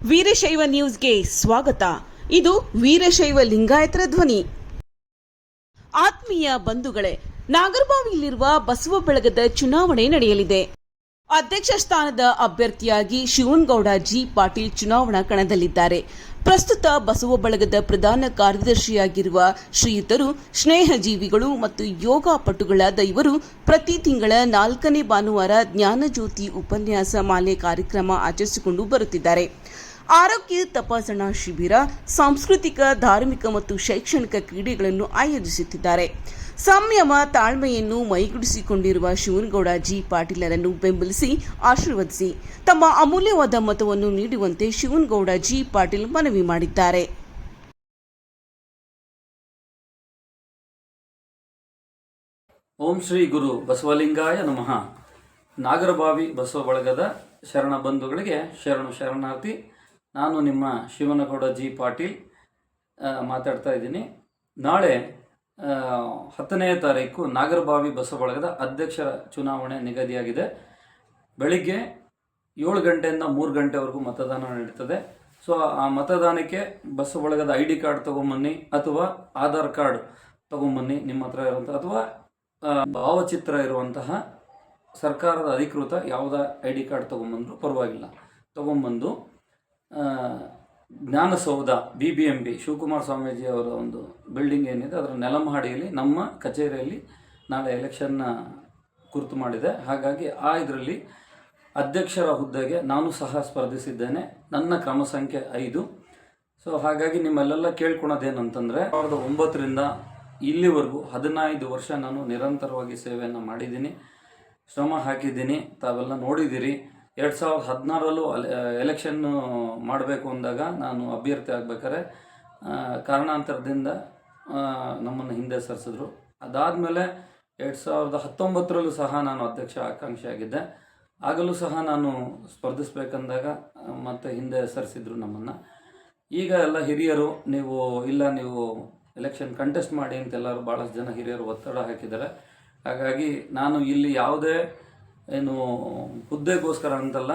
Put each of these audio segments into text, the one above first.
ವೀರಶೈವ ನ್ಯೂಸ್ಗೆ ಸ್ವಾಗತ. ಇದು ವೀರಶೈವ ಲಿಂಗಾಯತರ ಧ್ವನಿ. ಆತ್ಮೀಯ ಬಂಧುಗಳೇ, ನಾಗರಬಾವಿಯಲ್ಲಿರುವ ಬಸವ ಬಳಗದ ಚುನಾವಣೆ ನಡೆಯಲಿದೆ. ಅಧ್ಯಕ್ಷ ಸ್ಥಾನದ ಅಭ್ಯರ್ಥಿಯಾಗಿ ಶಿವನಗೌಡ ಜಿ ಪಾಟೀಲ್ ಚುನಾವಣಾ ಕಣದಲ್ಲಿದ್ದಾರೆ. ಪ್ರಸ್ತುತ ಬಸವ ಬಳಗದ ಪ್ರಧಾನ ಕಾರ್ಯದರ್ಶಿಯಾಗಿರುವ ಶ್ರೀಯುತರು ಸ್ನೇಹಜೀವಿಗಳು ಮತ್ತು ಯೋಗ ಪಟುಗಳಾದ ಇವರು ಪ್ರತಿ ತಿಂಗಳ 4ನೇ ಭಾನುವಾರ ಜ್ಞಾನಜ್ಯೋತಿ ಉಪನ್ಯಾಸ ಮಾಲೆ ಕಾರ್ಯಕ್ರಮ ಆಚರಿಸಿಕೊಂಡು ಬರುತ್ತಿದ್ದಾರೆ. ಆರೋಗ್ಯ ತಪಾಸಣಾ ಶಿಬಿರ, ಸಾಂಸ್ಕೃತಿಕ, ಧಾರ್ಮಿಕ ಮತ್ತು ಶೈಕ್ಷಣಿಕ ಕ್ರೀಡೆಗಳನ್ನು ಆಯೋಜಿಸುತ್ತಿದ್ದಾರೆ. ಸಂಯಮ, ತಾಳ್ಮೆಯನ್ನು ಮೈಗೂಡಿಸಿಕೊಂಡಿರುವ ಶಿವನಗೌಡ ಜಿ ಪಾಟೀಲರನ್ನು ಬೆಂಬಲಿಸಿ ಆಶೀರ್ವದಿಸಿ ತಮ್ಮ ಅಮೂಲ್ಯವಾದ ಮತವನ್ನು ನೀಡುವಂತೆ ಶಿವನಗೌಡ ಜಿ ಪಾಟೀಲ್ ಮನವಿ ಮಾಡಿದ್ದಾರೆ. ಓಂ ಶ್ರೀ ಗುರು ಬಸವಲಿಂಗಾಯ ನಮಃ. ನಾಗರಬಾವಿ ಬಸವ ಬಳಗದ ಶರಣ ಬಂಧುಗಳಿಗೆ ಶರಣಾರ್ಥಿ. ನಾನು ನಿಮ್ಮ ಶಿವನಗೌಡ ಜಿ ಪಾಟೀಲ್ ಮಾತಾಡ್ತಾ ಇದ್ದೀನಿ. ನಾಳೆ 10ನೇ ತಾರೀಕು ನಾಗರಬಾವಿ ಬಸವ ಬಳಗದ ಅಧ್ಯಕ್ಷರ ಚುನಾವಣೆ ನಿಗದಿಯಾಗಿದೆ. ಬೆಳಿಗ್ಗೆ 7 ಗಂಟೆಯಿಂದ 3 ಗಂಟೆವರೆಗೂ ಮತದಾನ ನಡೀತದೆ. ಸೊ ಆ ಮತದಾನಕ್ಕೆ ಬಸವ ಬಳಗದ ID ಕಾರ್ಡ್ ತೊಗೊಂಬನ್ನಿ ಅಥವಾ ಆಧಾರ್ ಕಾರ್ಡ್ ತೊಗೊಂಬನ್ನಿ, ನಿಮ್ಮ ಹತ್ರ ಇರುವಂಥ ಅಥವಾ ಭಾವಚಿತ್ರ ಇರುವಂತಹ ಸರ್ಕಾರದ ಅಧಿಕೃತ ಯಾವುದೇ ID ಕಾರ್ಡ್ ತೊಗೊಂಬಂದರೂ ಪರವಾಗಿಲ್ಲ, ತೊಗೊಂಬಂದು ಜ್ಞಾನಸೌಧ BBMP ಶಿವಕುಮಾರ ಸ್ವಾಮೀಜಿ ಅವರ ಒಂದು ಬಿಲ್ಡಿಂಗ್ ಏನಿದೆ ಅದರ ನೆಲಮಹಡಿಯಲ್ಲಿ ನಮ್ಮ ಕಚೇರಿಯಲ್ಲಿ ನಾಳೆ ಎಲೆಕ್ಷನ್ನ ಕುರಿತು ಮಾಡಿದೆ. ಹಾಗಾಗಿ ಇದರಲ್ಲಿ ಅಧ್ಯಕ್ಷರ ಹುದ್ದೆಗೆ ನಾನು ಸಹ ಸ್ಪರ್ಧಿಸಿದ್ದೇನೆ. ನನ್ನ ಕ್ರಮ ಸಂಖ್ಯೆ 5. ಸೊ ಹಾಗಾಗಿ ನಿಮ್ಮೆಲ್ಲ ಕೇಳ್ಕೊಳೋದೇನಂತಂದರೆ 2009ರಿಂದ ಇಲ್ಲಿವರೆಗೂ 15 ವರ್ಷ ನಾನು ನಿರಂತರವಾಗಿ ಸೇವೆಯನ್ನು ಮಾಡಿದ್ದೀನಿ, ಶ್ರಮ ಹಾಕಿದ್ದೀನಿ. ತಾವೆಲ್ಲ ನೋಡಿದ್ದೀರಿ. 2016ರಲ್ಲೂ ಎಲೆಕ್ಷನ್ನು ಮಾಡಬೇಕು ಅಂದಾಗ ನಾನು ಅಭ್ಯರ್ಥಿ ಆಗಬೇಕಾದ್ರೆ ಕಾರಣಾಂತರದಿಂದ ನಮ್ಮನ್ನು ಹಿಂದೆ ಸರಿಸಿದ್ರು. ಅದಾದಮೇಲೆ 2019ರಲ್ಲೂ ಸಹ ನಾನು ಅಧ್ಯಕ್ಷ ಆಕಾಂಕ್ಷಿಯಾಗಿದ್ದೆ. ಆಗಲೂ ಸಹ ನಾನು ಸ್ಪರ್ಧಿಸಬೇಕಂದಾಗ ಮತ್ತೆ ಹಿಂದೆ ಸರಿಸಿದ್ರು ನಮ್ಮನ್ನು. ಈಗ ಎಲ್ಲ ಹಿರಿಯರು ನೀವು ಎಲೆಕ್ಷನ್ ಕಂಟೆಸ್ಟ್ ಮಾಡಿ ಅಂತ ಎಲ್ಲರೂ ಭಾಳಷ್ಟು ಜನ ಹಿರಿಯರು ಒತ್ತಡ ಹಾಕಿದ್ದಾರೆ. ಹಾಗಾಗಿ ನಾನು ಇಲ್ಲಿ ಯಾವುದೇ ಹುದ್ದೆಗೋಸ್ಕರ ಅಂತಲ್ಲ,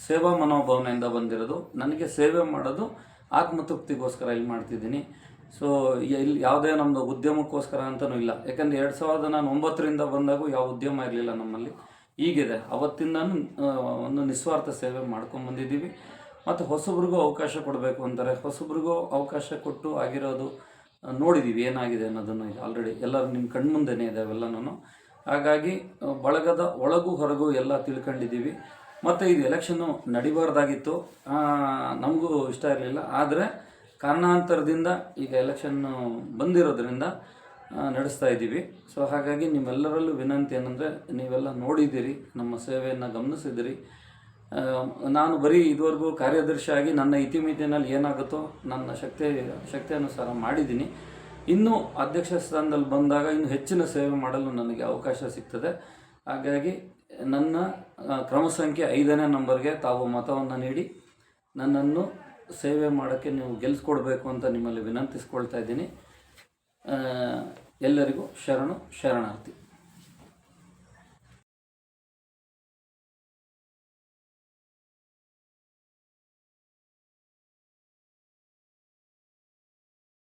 ಸೇವಾ ಮನೋಭಾವನೆಯಿಂದ ಬಂದಿರೋದು. ನನಗೆ ಸೇವೆ ಮಾಡೋದು ಆತ್ಮತೃಪ್ತಿಗೋಸ್ಕರ ಇಲ್ಲಿ ಮಾಡ್ತಿದ್ದೀನಿ. ಸೊ ಇಲ್ಲಿ ಯಾವುದೇ ನಮ್ಮದು ಉದ್ಯಮಕ್ಕೋಸ್ಕರ ಅಂತಲೂ ಇಲ್ಲ. ಯಾಕಂದರೆ 2009ರಿಂದ ಬಂದಾಗೂ ಯಾವ ಉದ್ಯಮ ಇರಲಿಲ್ಲ ನಮ್ಮಲ್ಲಿ. ಈಗಿದೆ. ಅವತ್ತಿಂದನೂ ಒಂದು ನಿಸ್ವಾರ್ಥ ಸೇವೆ ಮಾಡ್ಕೊಂಬಂದಿದ್ದೀವಿ. ಮತ್ತು ಹೊಸಬ್ರಿಗೂ ಅವಕಾಶ ಕೊಡಬೇಕು ಅಂತಾರೆ. ಹೊಸಬ್ರಿಗೂ ಅವಕಾಶ ಕೊಟ್ಟು ಆಗಿರೋದು ನೋಡಿದ್ದೀವಿ ಏನಾಗಿದೆ ಅನ್ನೋದನ್ನು. ಈಗ ಆಲ್ರೆಡಿ ಎಲ್ಲರೂ ನಿಮ್ಮ ಕಣ್ಮುಂದೆನೇ ಇದೆ ಅವೆಲ್ಲನೂ. ಹಾಗಾಗಿ ಬಳಗದ ಒಳಗೂ ಹೊರಗೂ ಎಲ್ಲ ತಿಳ್ಕೊಂಡಿದ್ದೀವಿ. ಮತ್ತು ಇದು ಎಲೆಕ್ಷನ್ನು ನಡಿಬಾರ್ದಾಗಿತ್ತು, ನಮಗೂ ಇಷ್ಟ ಇರಲಿಲ್ಲ. ಆದರೆ ಕಾರಣಾಂತರದಿಂದ ಈಗ ಎಲೆಕ್ಷನ್ನು ಬಂದಿರೋದ್ರಿಂದ ನಡೆಸ್ತಾ ಇದ್ದೀವಿ. ಸೊ ಹಾಗಾಗಿ ನಿಮ್ಮೆಲ್ಲರಲ್ಲೂ ವಿನಂತಿ ಏನಂದರೆ, ನೀವೆಲ್ಲ ನೋಡಿದ್ದೀರಿ, ನಮ್ಮ ಸೇವೆಯನ್ನು ಗಮನಿಸಿದ್ದೀರಿ. ನಾನು ಬರೀ ಇದುವರೆಗೂ ಕಾರ್ಯದರ್ಶಿಯಾಗಿ ನನ್ನ ಇತಿಮಿತಿನಲ್ಲಿ ಏನಾಗುತ್ತೋ ನನ್ನ ಶಕ್ತಿ ಅನುಸಾರ ಮಾಡಿದ್ದೀನಿ. ಇನ್ನೂ ಅಧ್ಯಕ್ಷ ಸ್ಥಾನದಲ್ಲಿ ಬಂದಾಗ ಇನ್ನೂ ಹೆಚ್ಚಿನ ಸೇವೆ ಮಾಡಲು ನನಗೆ ಅವಕಾಶ ಸಿಗ್ತದೆ. ಹಾಗಾಗಿ ನನ್ನ ಕ್ರಮ ಸಂಖ್ಯೆ 5ನೇ ನಂಬರ್ಗೆ ತಾವು ಮತವನ್ನು ನೀಡಿ ನನ್ನನ್ನು ಸೇವೆ ಮಾಡೋಕ್ಕೆ ನೀವು ಗೆಲ್ಲಿಸ್ಕೊಡ್ಬೇಕು ಅಂತ ನಿಮ್ಮಲ್ಲಿ ವಿನಂತಿಸ್ಕೊಳ್ತಾ ಇದ್ದೀನಿ. ಎಲ್ಲರಿಗೂ ಶರಣಾರ್ಥಿ.